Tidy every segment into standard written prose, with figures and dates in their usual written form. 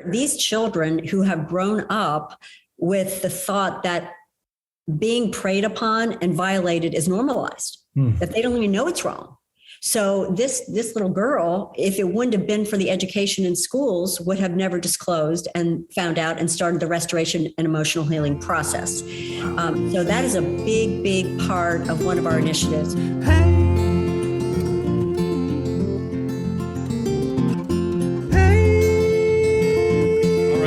These children who have grown up with the thought that being preyed upon and violated is normalized, that they don't even know it's wrong. So this little girl, if it wouldn't have been for the education in schools, would have never disclosed and found out and started the restoration and emotional healing process. So that is a big, big part of one of our initiatives.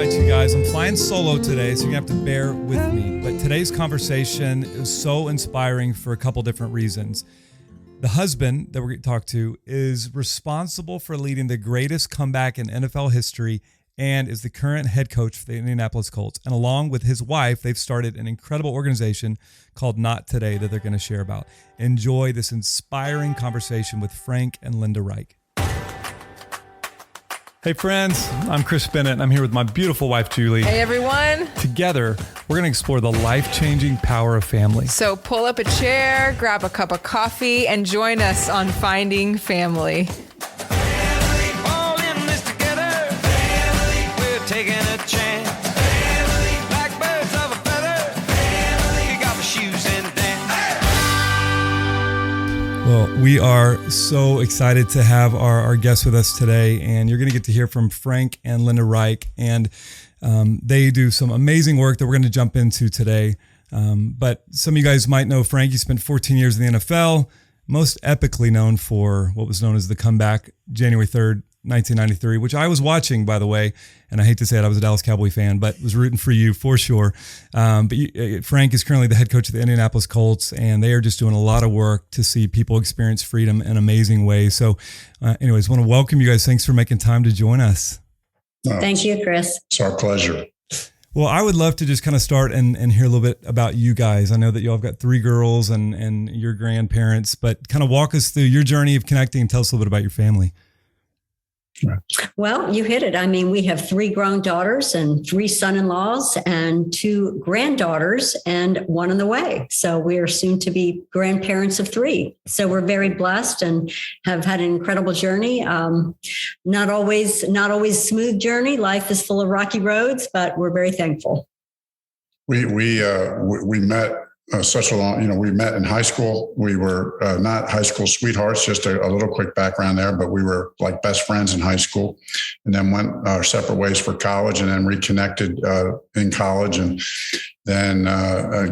You guys, I'm flying solo today, so you're gonna have to bear with me. But today's conversation is so inspiring for a couple different reasons. The husband that we're going to talk to is responsible for leading the greatest comeback in NFL history and is the current head coach for the Indianapolis Colts. And along with his wife, they've started an incredible organization called Not Today that they're going to share about. Enjoy this inspiring conversation with Frank and Linda Reich. Hey friends, I'm Chris Bennett and I'm here with my beautiful wife, Julie. Hey everyone. Together, we're going to explore the life-changing power of family. So pull up a chair, grab a cup of coffee, and join us on Finding Family. Family, all in this together. Family, we're taking a chance. Family, like birds of a feather. Family, kick off the shoes and dance. Well, we are so excited to have our guests with us today, and you're going to get to hear from Frank and Linda Reich, and they do some amazing work that we're going to jump into today. But some of you guys might know Frank. He spent 14 years in the NFL, most epically known for what was known as the comeback, January 3rd, 1993, which I was watching, by the way. And I hate to say it, I was a Dallas Cowboy fan, but was rooting for you for sure. Frank is currently the head coach of the Indianapolis Colts, and they are just doing a lot of work to see people experience freedom in amazing ways. So anyways, want to welcome you guys. Thanks for making time to join us. Thank you, Chris. It's our pleasure. Well, I would love to just kind of start and hear a little bit about you guys. I know that y'all have got 3 girls and your grandparents, but kind of walk us through your journey of connecting and tell us a little bit about your family. Well, you hit it. I mean, we have 3 grown daughters and 3 son-in-laws and 2 granddaughters and 1 on the way. So we are soon to be grandparents of 3. So we're very blessed and have had an incredible journey. Not always smooth journey. Life is full of rocky roads, but we're very thankful. We met we met in high school. We were not high school sweethearts, just a little quick background there, but we were like best friends in high school, and then went our separate ways for college, and then reconnected in college, and then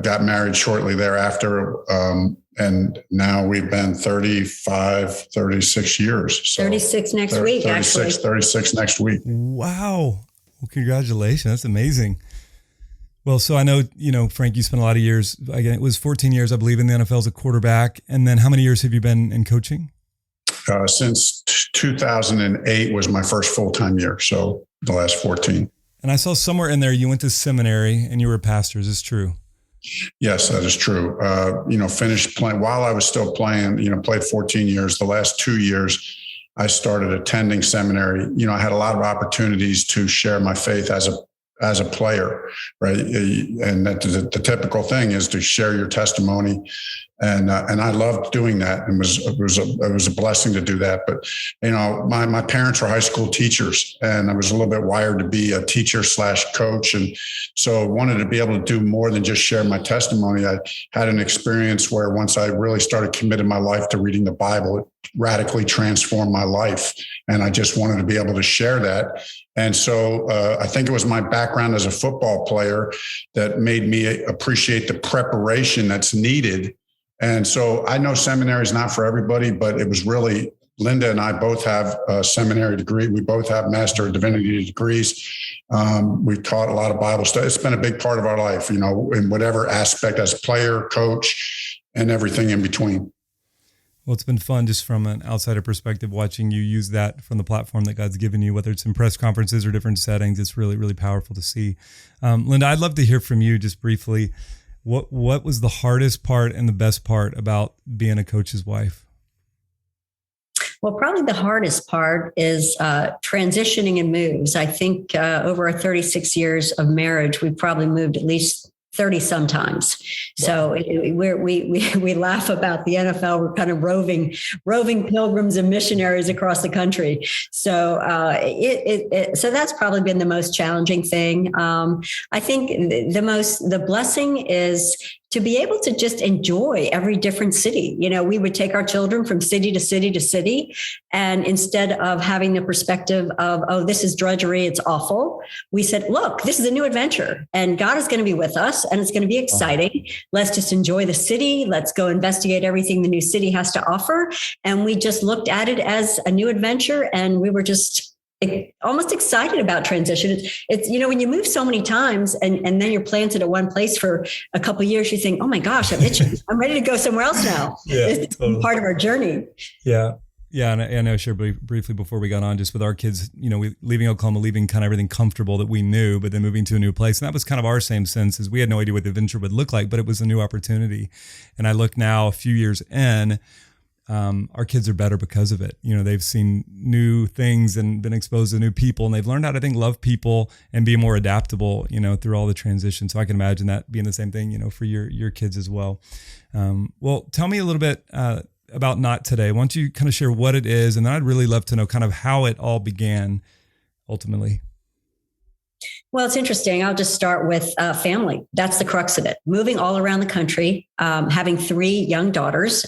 got married shortly thereafter. And now we've been 36 years. So 36 next week, 36 next week. Wow. Well, congratulations. That's amazing. Well, so I know, Frank, you spent a lot of years, again, it was 14 years, I believe, in the NFL as a quarterback. And then how many years have you been in coaching? Since 2008 was my first full-time year. So the last 14. And I saw somewhere in there, you went to seminary and you were a pastor. Is this true? Yes, that is true. Finished playing while I was still playing, played 14 years. The last 2 years, I started attending seminary. I had a lot of opportunities to share my faith as a player, right? And that the typical thing is to share your testimony. And I loved doing that. And it was a blessing to do that. But, my parents were high school teachers, and I was a little bit wired to be a teacher / coach. And so I wanted to be able to do more than just share my testimony. I had an experience where once I really started committing my life to reading the Bible, it radically transformed my life. And I just wanted to be able to share that. And so I think it was my background as a football player that made me appreciate the preparation that's needed. And so I know seminary is not for everybody, but it was really, Linda and I both have a seminary degree. We both have Master of Divinity degrees. We taught a lot of Bible study. It's been a big part of our life, in whatever aspect, as player, coach, and everything in between. Well, it's been fun just from an outsider perspective, watching you use that from the platform that God's given you, whether it's in press conferences or different settings. It's really, really powerful to see. Linda, I'd love to hear from you just briefly. What was the hardest part and the best part about being a coach's wife? Well, probably the hardest part is transitioning and moves. I think over our 36 years of marriage, we've probably moved at least 30 sometimes. So we laugh about the NFL. We're kind of roving pilgrims and missionaries across the country. So so that's probably been the most challenging thing. I think the blessing is to be able to just enjoy every different city. We would take our children from city to city to city. And instead of having the perspective of, oh, this is drudgery, it's awful, we said, look, this is a new adventure and God is going to be with us and it's going to be exciting. Let's just enjoy the city. Let's go investigate everything the new city has to offer. And we just looked at it as a new adventure and we were just almost excited about transition. It's when you move so many times and then you're planted at one place for a couple of years, you think, oh my gosh, I'm itching. I'm ready to go somewhere else now. Yeah, it's totally. Part of our journey. Yeah. Yeah. And I know I shared briefly before we got on, just with our kids, we leaving Oklahoma, leaving kind of everything comfortable that we knew, but then moving to a new place. And that was kind of our same sense, as we had no idea what the adventure would look like, but it was a new opportunity. And I look now a few years in, our kids are better because of it. They've seen new things and been exposed to new people, and they've learned how to love people and be more adaptable, through all the transition. So I can imagine that being the same thing, for your kids as well. Well, tell me a little bit, about Not Today. Why don't you kind of share what it is? And then I'd really love to know kind of how it all began ultimately. Well, it's interesting. I'll just start with family. That's the crux of it. Moving all around the country, having 3 young daughters.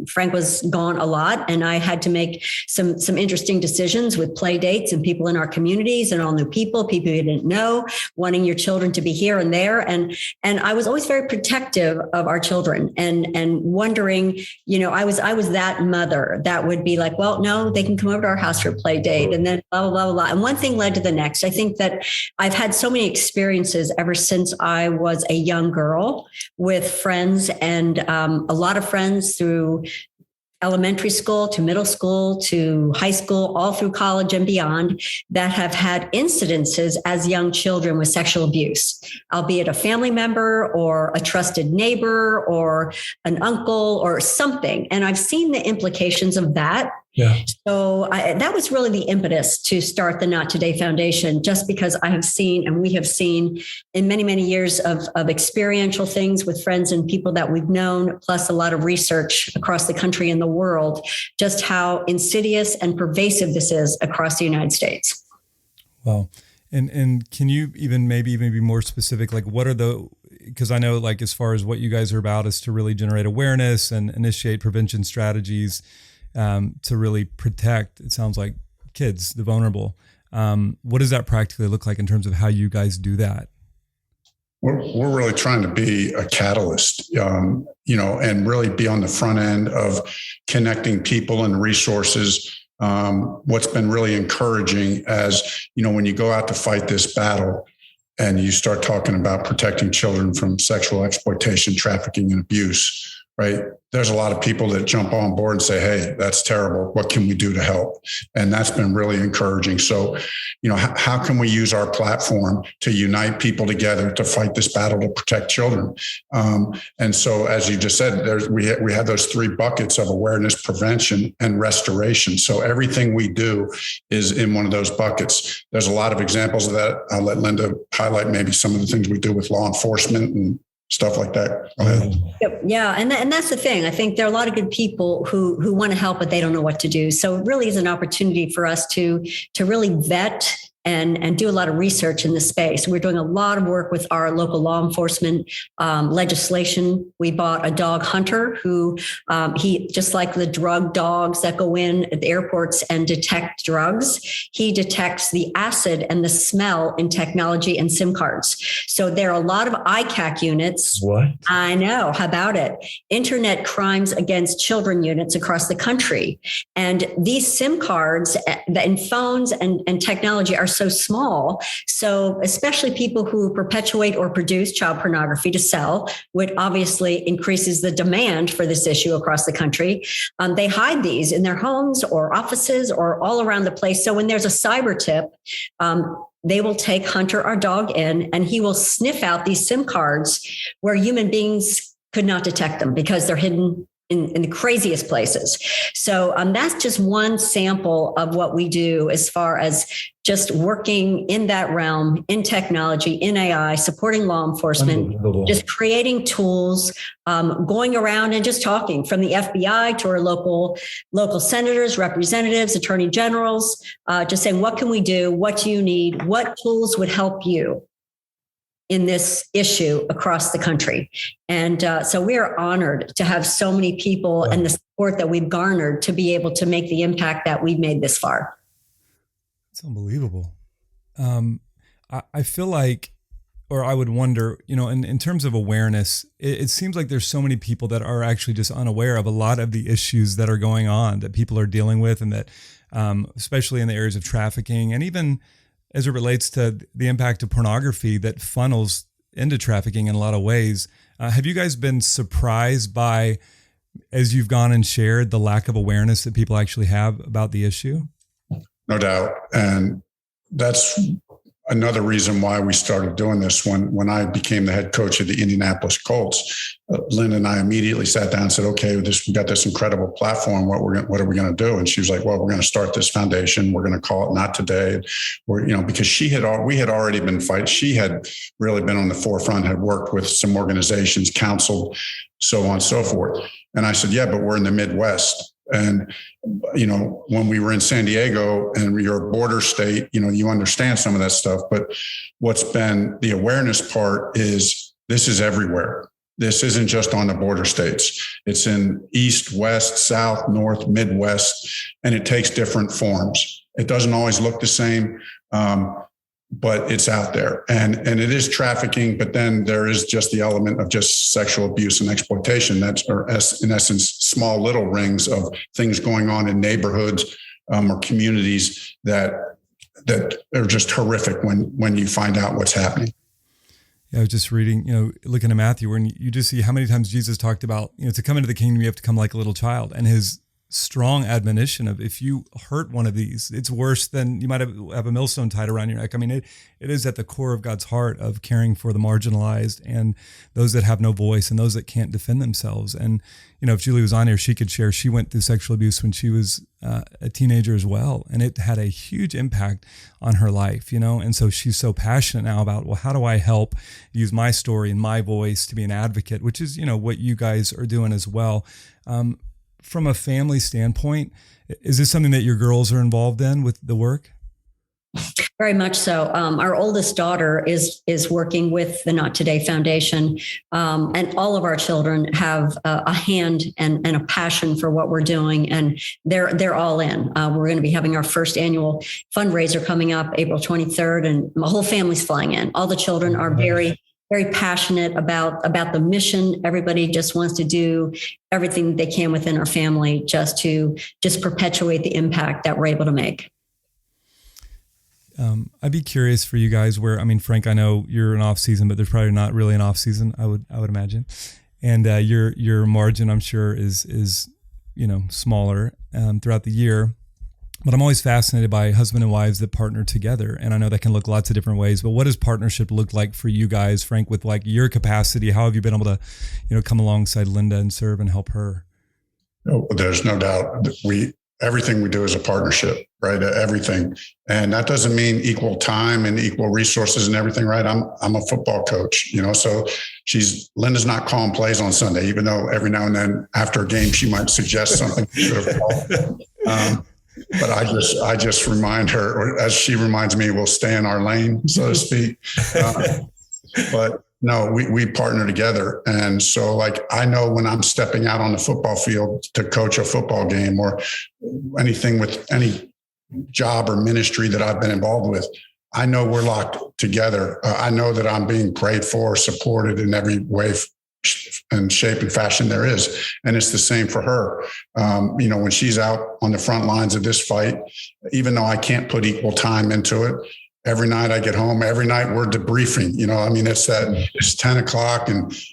Frank was gone a lot, and I had to make some interesting decisions with play dates and people in our communities and all new people you didn't know, wanting your children to be here and there. And I was always very protective of our children and wondering, I was that mother that would be like, well, no, they can come over to our house for a play date, and then blah, blah, blah, blah. And one thing led to the next. I think that I've had so many experiences ever since I was a young girl with friends and a lot of friends through elementary school to middle school to high school, all through college and beyond, that have had incidences as young children with sexual abuse, albeit a family member or a trusted neighbor or an uncle or something. And I've seen the implications of that. Yeah. So that was really the impetus to start the Not Today Foundation, just because I have seen, and we have seen in many, many years of experiential things with friends and people that we've known, plus a lot of research across the country and the world, just how insidious and pervasive this is across the United States. Wow. And can you even maybe be more specific? Like, what are because I know, like, as far as what you guys are about is to really generate awareness and initiate prevention strategies to really protect, it sounds like, kids, the vulnerable. What does that practically look like in terms of how you guys do that? We're really trying to be a catalyst, and really be on the front end of connecting people and resources. What's been really encouraging, as when you go out to fight this battle and you start talking about protecting children from sexual exploitation, trafficking, and abuse, right? There's a lot of people that jump on board and say, hey, that's terrible. What can we do to help? And that's been really encouraging. So, how can we use our platform to unite people together to fight this battle to protect children? And so, as you just said, we have those 3 buckets of awareness, prevention, and restoration. So everything we do is in one of those buckets. There's a lot of examples of that. I'll let Linda highlight maybe some of the things we do with law enforcement and stuff like that. Go ahead. Yeah. And that's the thing. I think there are a lot of good people who want to help, but they don't know what to do. So it really is an opportunity for us to really vet and do a lot of research in the space. We're doing a lot of work with our local law enforcement legislation. We bought a dog hunter who he, just like the drug dogs that go in at the airports and detect drugs, he detects the acid and the smell in technology and SIM cards. So there are a lot of ICAC units. What? I know. How about it? Internet crimes against children units across the country. And these SIM cards in phones and technology are so small. So especially people who perpetuate or produce child pornography to sell, which obviously increases the demand for this issue across the country. They hide these in their homes or offices or all around the place. So when there's a cyber tip, they will take Hunter, our dog, in, and he will sniff out these SIM cards where human beings could not detect them because they're hidden in the craziest places. So that's just one sample of what we do as far as just working in that realm, in technology, in AI, supporting law enforcement, just creating tools, going around and just talking from the FBI to our local senators, representatives, attorney generals, just saying, what can we do? What do you need? What tools would help you in this issue across the country? And so we are honored to have so many people and the support that we've garnered to be able to make the impact that we've made this far. It's unbelievable. I feel like, or I would wonder, in terms of awareness, it seems like there's so many people that are actually just unaware of a lot of the issues that are going on, that people are dealing with, and that especially in the areas of trafficking, and even as it relates to the impact of pornography that funnels into trafficking in a lot of ways. Have you guys been surprised by, as you've gone and shared, the lack of awareness that people actually have about the issue? No doubt. And that's another reason why we started doing this. When I became the head coach of the Indianapolis Colts, Lynn and I immediately sat down and said, okay, we got this incredible platform. What are we going to do? And she was like, well, we're going to start this foundation. We're going to call it Not Today. Because we had already been fighting. She had really been on the forefront, had worked with some organizations, counseled, so on and so forth. And I said, yeah, but we're in the Midwest. And, when we were in San Diego and you're a border state, you understand some of that stuff. But what's been the awareness part is this is everywhere. This isn't just on the border states. It's in East, West, South, North, Midwest, and it takes different forms. It doesn't always look the same, but it's out there. And it is trafficking, but then there is just the element of just sexual abuse and exploitation. That's, or in essence, small little rings of things going on in neighborhoods or communities that are just horrific when you find out what's happening. Yeah, I was just reading, looking at Matthew, where you just see how many times Jesus talked about, to come into the kingdom, you have to come like a little child. And his strong admonition of, if you hurt one of these, it's worse than you might have a millstone tied around your neck. I mean, it is at the core of God's heart of caring for the marginalized and those that have no voice and those that can't defend themselves. And, if Julie was on here, she could share, she went through sexual abuse when she was a teenager as well. And it had a huge impact on her life, and so she's so passionate now about, well, how do I help use my story and my voice to be an advocate, which is, what you guys are doing as well. From a family standpoint, is this something that your girls are involved in with the work? Very much so. Our oldest daughter is working with the Not Today Foundation, and all of our children have a hand and a passion for what we're doing, and they're all in. We're going to be having our first annual fundraiser coming up April 23rd, and my whole family's flying in. All the children are very passionate about the mission. Everybody just wants to do everything they can within our family to perpetuate the impact that we're able to make. I'd be curious for you guys Frank, I know you're in off season, but there's probably not really an off season, I would imagine. And your margin, I'm sure, is smaller throughout the year. But I'm always fascinated by husband and wives that partner together. And I know that can look lots of different ways, but what does partnership look like for you guys, Frank, with like your capacity? How have you been able to, come alongside Linda and serve and help her? Oh, there's no doubt everything we do is a partnership, right? Everything. And that doesn't mean equal time and equal resources and everything, right? I'm a football coach, so Linda's not calling plays on Sunday, even though every now and then after a game, she might suggest something she should have called. But I just remind her, or as she reminds me, we'll stay in our lane, so to speak. But no, we partner together. And so I know when I'm stepping out on the football field to coach a football game or anything with any job or ministry that I've been involved with, I know we're locked together. I know that I'm being prayed for, supported in every way and shape and fashion there is. And it's the same for her. When she's out on the front lines of this fight, even though I can't put equal time into it, every night I get home, every night we're debriefing, it's 10 o'clock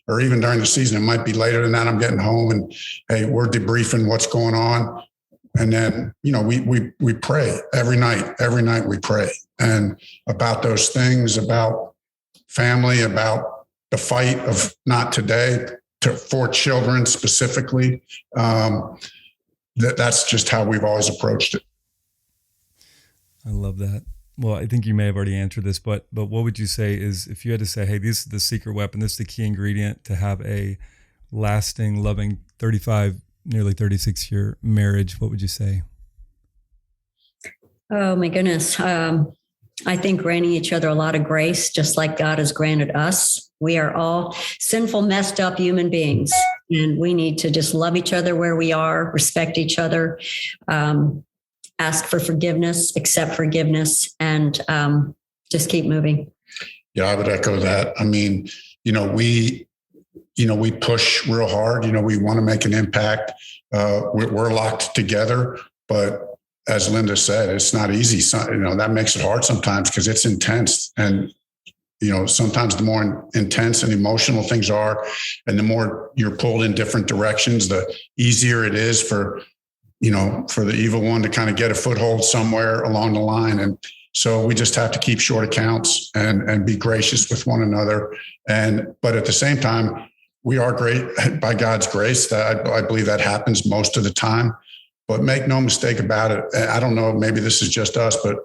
or even during the season, it might be later than that. I'm getting home and, hey, we're debriefing what's going on. And then, we pray every night we pray and about those things, about family, about the fight of Not Today, for children specifically. That's just how we've always approached it. I love that. Well, I think you may have already answered this, but what would you say is, if you had to say, hey, this is the secret weapon, this is the key ingredient to have a lasting, loving 35, nearly 36 year marriage, what would you say? Oh my goodness. I think granting each other a lot of grace, just like God has granted us. We are all sinful, messed up human beings, and we need to just love each other where we are, respect each other, ask for forgiveness, accept forgiveness, and just keep moving. Yeah, I would echo that. I mean, we push real hard. We want to make an impact. We're locked together, but as Linda said, it's not easy. So, that makes it hard sometimes because it's intense. And, sometimes the more intense and emotional things are, and the more you're pulled in different directions, the easier it is for the evil one to kind of get a foothold somewhere along the line. And so we just have to keep short accounts and be gracious with one another. But at the same time, we are great by God's grace. That I believe that happens most of the time. But make no mistake about it. I don't know, maybe this is just us, but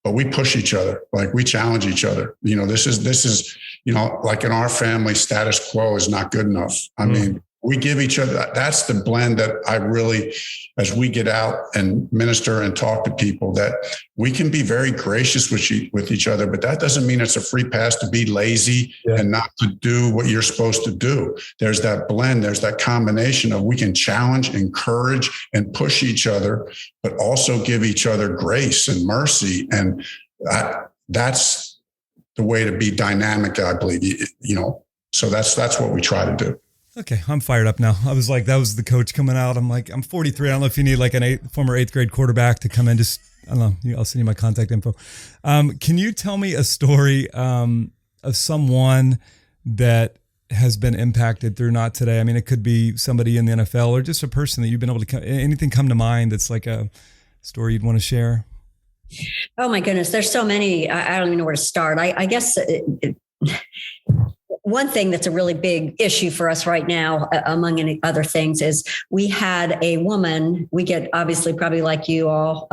we push each other. Like, we challenge each other. This is, like in our family, status quo is not good enough. I mean, we give each other, that's the blend that I really, as we get out and minister and talk to people, that we can be very gracious with each other, but that doesn't mean it's a free pass to be lazy and not to do what you're supposed to do. There's that blend, there's that combination of we can challenge, encourage, and push each other, but also give each other grace and mercy. And that's the way to be dynamic, I believe, so that's what we try to do. Okay, I'm fired up now. I was like, that was the coach coming out. I'm like, I'm 43. I don't know if you need like former 8th grade quarterback to come in. Just, I don't know. I'll send you my contact info. Can you tell me a story of someone that has been impacted through Not Today? I mean, it could be somebody in the NFL or just a person that you've been able to, anything come to mind that's like a story you'd want to share? Oh my goodness. There's so many. I don't even know where to start. I guess one thing that's a really big issue for us right now, among any other things, is we had a woman. We get, obviously, probably like you all,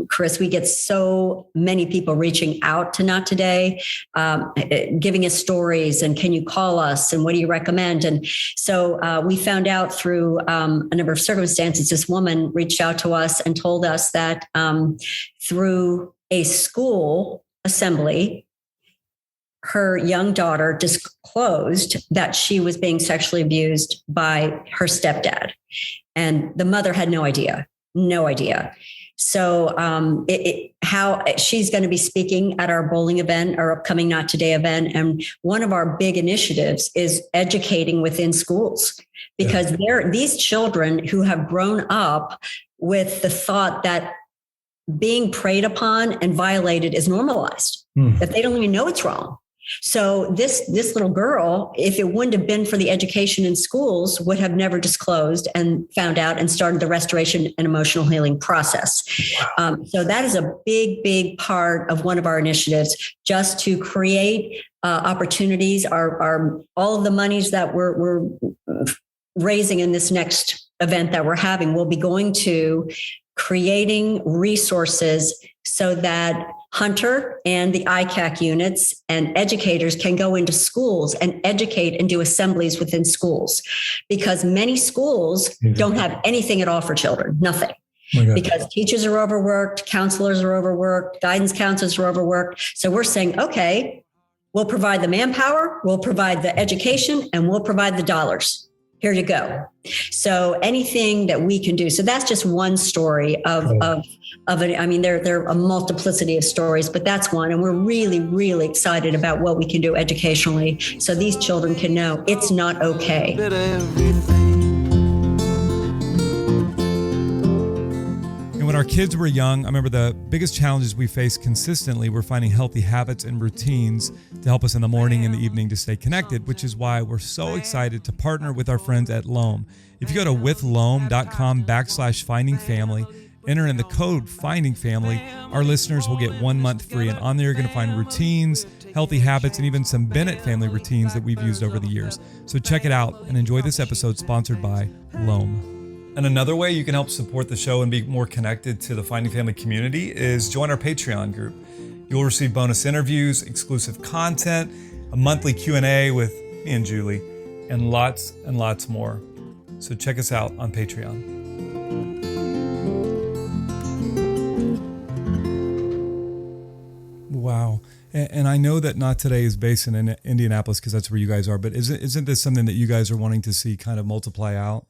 Chris, we get so many people reaching out to Not Today, giving us stories, and can you call us, and what do you recommend? And so we found out through a number of circumstances, this woman reached out to us and told us that through a school assembly, her young daughter disclosed that she was being sexually abused by her stepdad. And the mother had no idea. So how she's going to be speaking at our bowling event, our upcoming Not Today event. And one of our big initiatives is educating within schools, because these children who have grown up with the thought that being preyed upon and violated is normalized, that they don't even know it's wrong. So this little girl, if it wouldn't have been for the education in schools, would have never disclosed and found out and started the restoration and emotional healing process. So that is a big, big part of one of our initiatives, just to create opportunities. Our all of the monies that we're raising in this next event that we're having will be going to creating resources so that Hunter and the ICAC units and educators can go into schools and educate and do assemblies within schools, because many schools don't have anything at all for children, nothing. Because teachers are overworked, counselors are overworked, guidance counselors are overworked. So we're saying, okay, we'll provide the manpower, we'll provide the education, and we'll provide the dollars. Here you go. So anything that we can do. So that's just one story of it. I mean, there are a multiplicity of stories, but that's one. And we're really, really excited about what we can do educationally, so these children can know it's not okay. And when our kids were young, I remember the biggest challenges we faced consistently were finding healthy habits and routines to help us in the morning and the evening to stay connected, which is why we're so excited to partner with our friends at Loam. If you go to withloam.com/findingfamily, enter in the code Finding Family, our listeners will get 1 month free. And on there, you're going to find routines, healthy habits, and even some Bennett family routines that we've used over the years. So check it out and enjoy this episode sponsored by Loam. And another way you can help support the show and be more connected to the Finding Family community is join our Patreon group. You'll receive bonus interviews, exclusive content, a monthly Q&A with me and Julie, and lots more. So check us out on Patreon. Wow. And I know that Not Today is based in Indianapolis because that's where you guys are, but isn't this something that you guys are wanting to see kind of multiply out?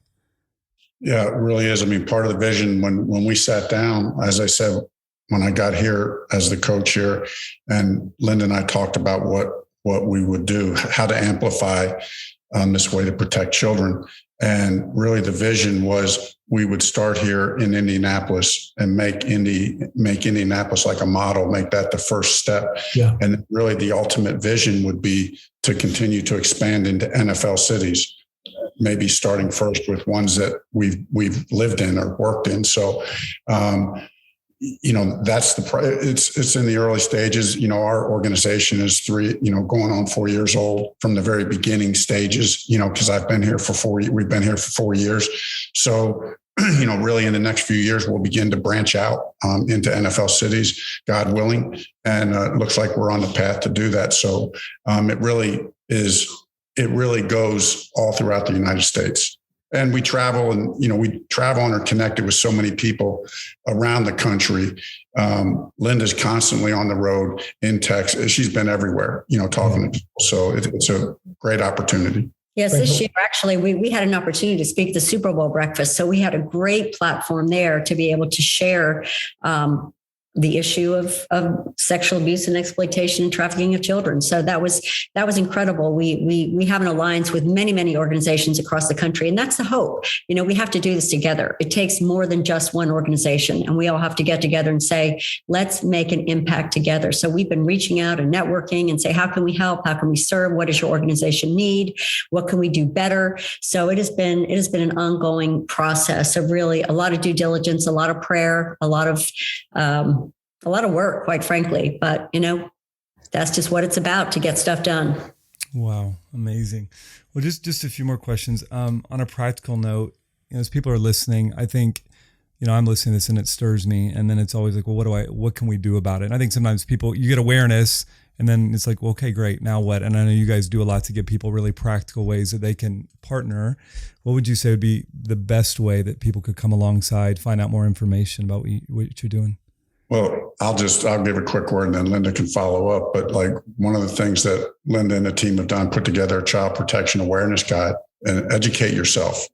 Yeah, it really is. I mean, part of the vision when we sat down, as I said, when I got here as the coach here, and Linda and I talked about what we would do, how to amplify this way to protect children. And really the vision was we would start here in Indianapolis and make Indianapolis like a model, make that the first step. Yeah. And really the ultimate vision would be to continue to expand into NFL cities, maybe starting first with ones that we've lived in or worked in. So, that's it's in the early stages. Our organization is going on 4 years old from the very beginning stages, because I've been here we've been here for 4 years. So, really in the next few years, we'll begin to branch out into NFL cities, God willing. And it looks like we're on the path to do that. So it really goes all throughout the United States. And we travel and are connected with so many people around the country. Linda's constantly on the road in Texas. She's been everywhere, talking to people. So it's a great opportunity. Yes, this year, actually, we had an opportunity to speak at the Super Bowl breakfast. So we had a great platform there to be able to share the issue of sexual abuse and exploitation and trafficking of children. So that was incredible. We have an alliance with many organizations across the country, and that's the hope. We have to do this together. It takes more than just one organization, and we all have to get together and say, let's make an impact together. So we've been reaching out and networking and say, how can we help? How can we serve? What does your organization need? What can we do better? So it has been an ongoing process of really a lot of due diligence, a lot of prayer, a lot of work, quite frankly, but that's just what it's about, to get stuff done. Wow. Amazing. Well, just a few more questions. On a practical note, as people are listening, I think, I'm listening to this and it stirs me. And then it's always like, well, what can we do about it? And I think sometimes you get awareness and then it's like, well, okay, great. Now what? And I know you guys do a lot to give people really practical ways that they can partner. What would you say would be the best way that people could come alongside, find out more information about what you're doing? Well, I'll give a quick word and then Linda can follow up. But like one of the things that Linda and the team have done, put together a child protection awareness guide and educate yourself,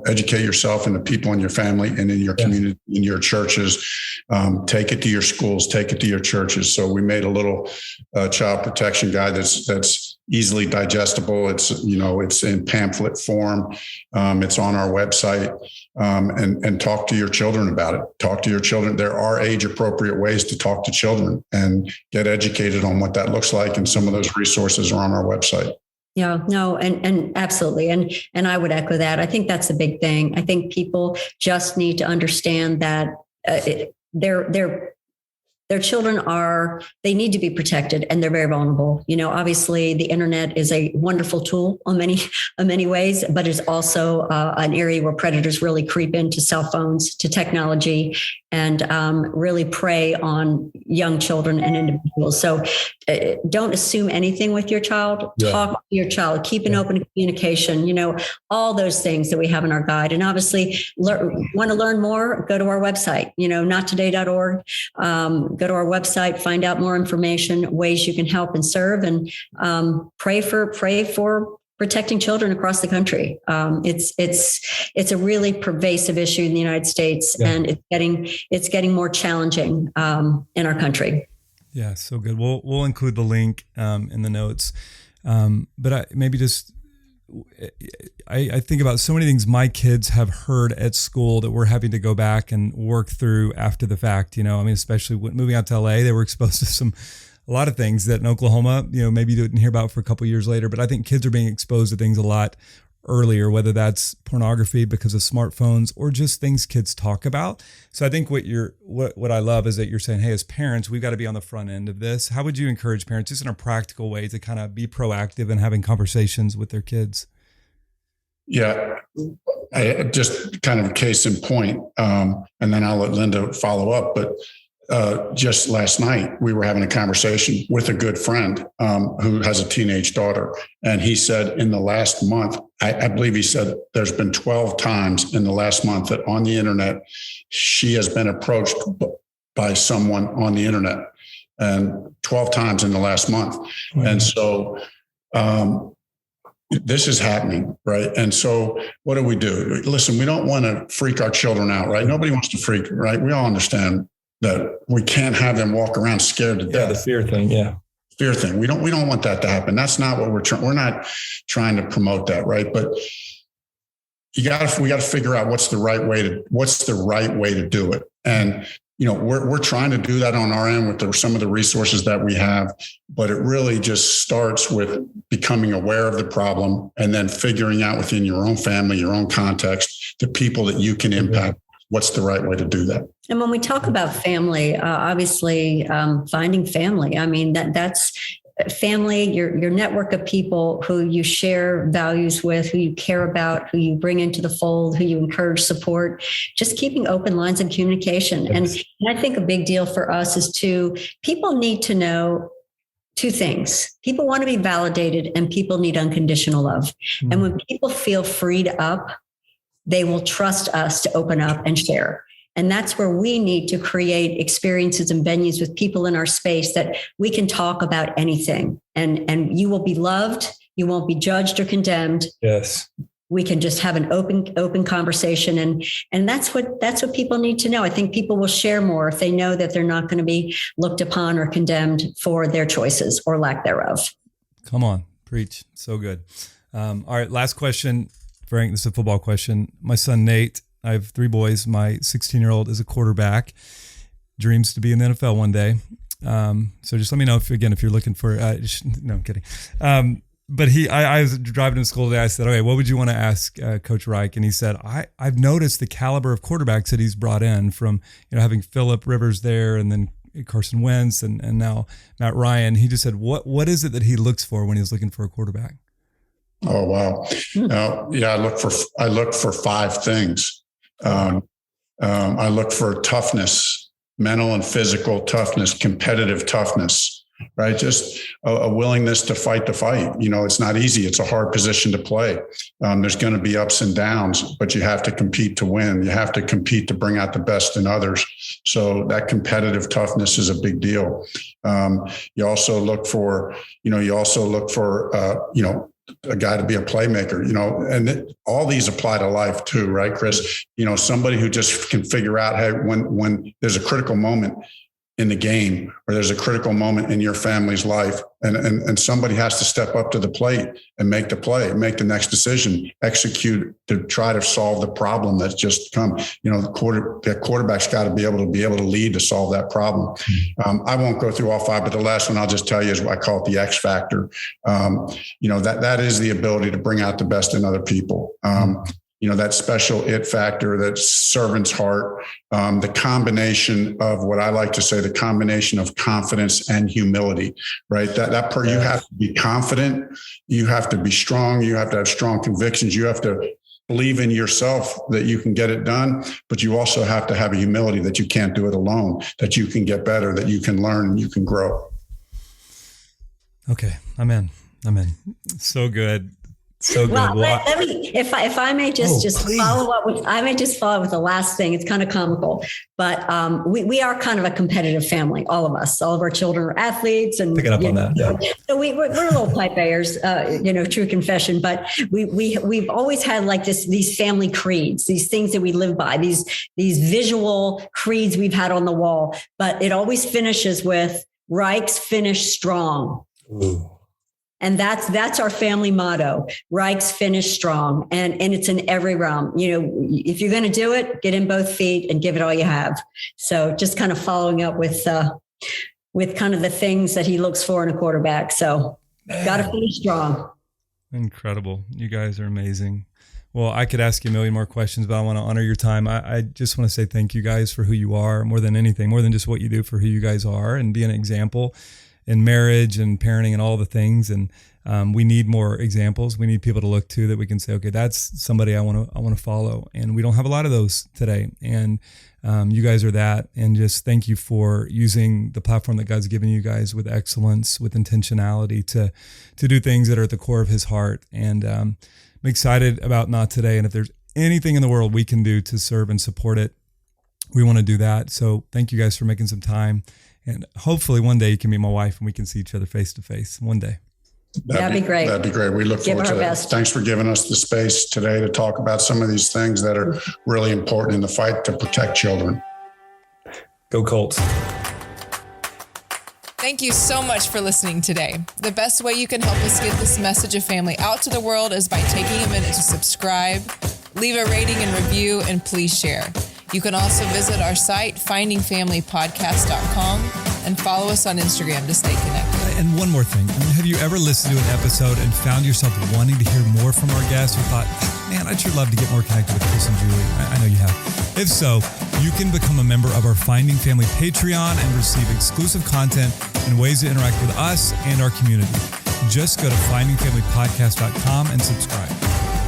educate yourself and the people in your family and in your community, in your churches. Take it to your schools, take it to your churches. So we made a little child protection guide that's easily digestible. It's in pamphlet form. It's on our website. And talk to your children about it. Talk to your children. There are age appropriate ways to talk to children and get educated on what that looks like. And some of those resources are on our website. Yeah, no, and absolutely. And I would echo that. I think that's the big thing. I think people just need to understand that their children they need to be protected, and they're very vulnerable. Obviously the internet is a wonderful tool in many ways, but it's also an area where predators really creep into cell phones, to technology, and really prey on young children and individuals. So don't assume anything with your child. Yeah. Talk to your child, keep an open communication, all those things that we have in our guide. And obviously want to learn more, go to our website, nottoday.org. Go to our website, find out more information, ways you can help and serve, and pray for protecting children across the country. It's a really pervasive issue in the United States, and it's getting more challenging in our country. Yeah, so good. We'll include the link in the notes, but I think about so many things my kids have heard at school that we're having to go back and work through after the fact. Especially when moving out to LA, they were exposed to a lot of things that in Oklahoma, maybe you didn't hear about for a couple of years later. But I think kids are being exposed to things a lot earlier, whether that's pornography because of smartphones or just things kids talk about. So I think what I love is that you're saying, hey, as parents, we've got to be on the front end of this. How would you encourage parents just in a practical way to kind of be proactive in having conversations with their kids? Yeah, just kind of case in point, and then I'll let Linda follow up. But just last night, we were having a conversation with a good friend who has a teenage daughter. And he said in the last month, I believe he said there's been 12 times in the last month that on the internet, she has been approached by someone on the internet, and 12 times in the last month. Mm-hmm. And so this is happening, right? And so what do? Listen, we don't want to freak our children out, right? Nobody wants to freak, right? We all understand that we can't have them walk around scared to death. The fear thing. Yeah. Fear thing. We don't want that to happen. That's not what we're not trying to promote that. Right. But we got to figure out what's the right way to do it. And, we're trying to do that on our end with some of the resources that we have, but it really just starts with becoming aware of the problem and then figuring out within your own family, your own context, the people that you can impact. What's the right way to do that? And when we talk about family, obviously finding family, I mean, that's family, your network of people who you share values with, who you care about, who you bring into the fold, who you encourage, support, just keeping open lines of communication. Yes. And I think a big deal for us is people need to know two things. People want to be validated and people need unconditional love. Mm-hmm. And when people feel freed up, they will trust us to open up and share. And that's where we need to create experiences and venues with people in our space that we can talk about anything. And you will be loved. You won't be judged or condemned. Yes. We can just have an open conversation. And that's what people need to know. I think people will share more if they know that they're not going to be looked upon or condemned for their choices or lack thereof. Come on, preach. So good. All right. Last question, Frank. This is a football question. My son, Nate, I have 3 boys. My 16-year-old is a quarterback, dreams to be in the NFL one day. So just let me know if you're looking for, no, I'm kidding. But I was driving to school today. I said, okay, what would you want to ask Coach Reich? And he said, I've noticed the caliber of quarterbacks that he's brought in from, having Phillip Rivers there and then Carson Wentz and now Matt Ryan. He just said, what is it that he looks for when he's looking for a quarterback? Oh, wow. Yeah, I look for 5 things. I look for toughness, mental and physical toughness, competitive toughness, right? Just a willingness to fight the fight. It's not easy. It's a hard position to play. There's going to be ups and downs, but you have to compete to win. You have to compete to bring out the best in others. So that competitive toughness is a big deal. You also look for a guy to be a playmaker, and all these apply to life too, right, Chris? Somebody who just can figure out, hey, when there's a critical moment in the game or there's a critical moment in your family's life and somebody has to step up to the plate and make the play, make the next decision, execute to try to solve the problem that's just come. The quarterback's got to be able to lead to solve that problem. I won't go through all 5, but the last one I'll just tell you is what I call it the X factor. That is the ability to bring out the best in other people. That special it factor, that servant's heart, the combination of what I like to say, the combination of confidence and humility, right? You have to be confident. You have to be strong. You have to have strong convictions. You have to believe in yourself that you can get it done, but you also have to have a humility that you can't do it alone, that you can get better, that you can learn and you can grow. Okay. I'm in. So good. So good. Well, let me, if I may just follow up with the last thing. It's kind of comical, but we are kind of a competitive family. All of us, all of our children are athletes, and picking up on that. Yeah. So we're little pipe bayers, true confession. But we've always had like these family creeds, these things that we live by, these visual creeds we've had on the wall. But it always finishes with Reich's finish strong. Ooh. And that's our family motto. Reich's finish strong. And it's in every realm. If you're going to do it, get in both feet and give it all you have. So just kind of following up with kind of the things that he looks for in a quarterback. So got to finish strong. Incredible. You guys are amazing. Well, I could ask you a million more questions, but I want to honor your time. I just want to say thank you guys for who you are more than anything, more than just what you do, for who you guys are and be an example in marriage and parenting and all the things. And we need more examples. We need people to look to that we can say, okay, that's somebody I want to follow. And we don't have a lot of those today. And you guys are that. And just thank you for using the platform that God's given you guys with excellence, with intentionality to do things that are at the core of his heart. And I'm excited about Not Today. And if there's anything in the world we can do to serve and support it, we want to do that. So thank you guys for making some time. And hopefully one day you can meet my wife and we can see each other face to face one day. That'd be great. That'd be great. We look forward to that. Best. Thanks for giving us the space today to talk about some of these things that are really important in the fight to protect children. Go Colts. Thank you so much for listening today. The best way you can help us get this message of family out to the world is by taking a minute to subscribe, leave a rating and review, and please share. You can also visit our site, findingfamilypodcast.com, and follow us on Instagram to stay connected. And one more thing. Have you ever listened to an episode and found yourself wanting to hear more from our guests, or thought, man, I'd sure love to get more connected with Chris and Julie? I know you have. If so, you can become a member of our Finding Family Patreon and receive exclusive content and ways to interact with us and our community. Just go to findingfamilypodcast.com and subscribe.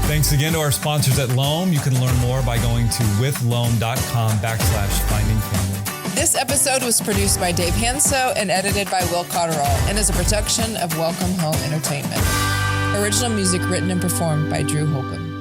Thanks again to our sponsors at Loam. You can learn more by going to withloam.com/findingfamily. This episode was produced by Dave Hanso and edited by Will Cotterall and is a production of Welcome Home Entertainment. Original music written and performed by Drew Holcomb.